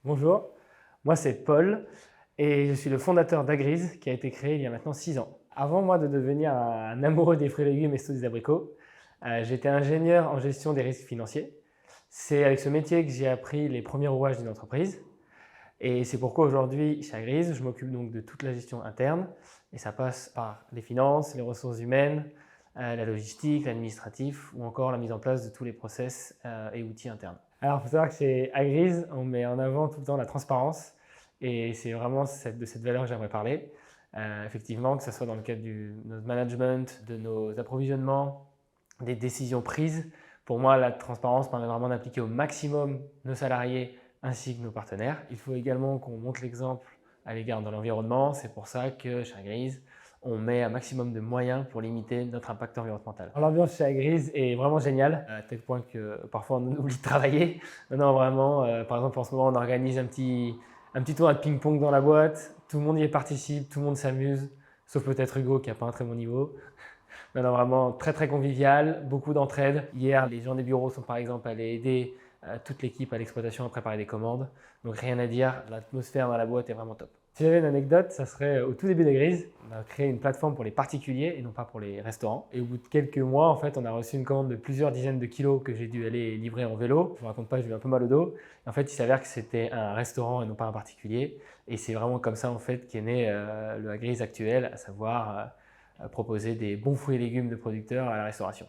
Bonjour, moi c'est Paul et je suis le fondateur d'Agriz qui a été créé il y a maintenant 6 ans. Avant moi de devenir un amoureux des fruits et légumes et surtout des abricots, j'étais ingénieur en gestion des risques financiers. C'est avec ce métier que j'ai appris les premiers rouages d'une entreprise et c'est pourquoi aujourd'hui chez Agriz, je m'occupe donc de toute la gestion interne et ça passe par les finances, les ressources humaines, la logistique, l'administratif ou encore la mise en place de tous les process et outils internes. Alors, il faut savoir que chez Agriz, on met en avant tout le temps la transparence et c'est vraiment de cette valeur que j'aimerais parler. Effectivement, que ce soit dans le cadre de notre management, de nos approvisionnements, des décisions prises. Pour moi, la transparence permet vraiment d'impliquer au maximum nos salariés ainsi que nos partenaires. Il faut également qu'on montre l'exemple à l'égard de l'environnement. C'est pour ça que chez Agriz, on met un maximum de moyens pour limiter notre impact environnemental. L'ambiance chez Agriz est vraiment géniale, à tel point que parfois on oublie de travailler. Non, vraiment, par exemple en ce moment on organise un petit tournoi de ping-pong dans la boîte, tout le monde y participe, tout le monde s'amuse, sauf peut-être Hugo qui n'a pas un très bon niveau. Non, vraiment très très convivial, beaucoup d'entraide. Hier, les gens des bureaux sont par exemple allés aider toute l'équipe à l'exploitation à préparer des commandes. Donc rien à dire, l'atmosphère dans la boîte est vraiment top. Si j'avais une anecdote, ça serait au tout début d'Agriz, on a créé une plateforme pour les particuliers et non pas pour les restaurants. Et au bout de quelques mois, en fait, on a reçu une commande de plusieurs dizaines de kilos que j'ai dû aller livrer en vélo. Je ne vous raconte pas, j'ai eu un peu mal au dos. Et en fait, il s'avère que c'était un restaurant et non pas un particulier. Et c'est vraiment comme ça en fait qu'est né le Agriz actuel, à savoir proposer des bons fruits et légumes de producteurs à la restauration.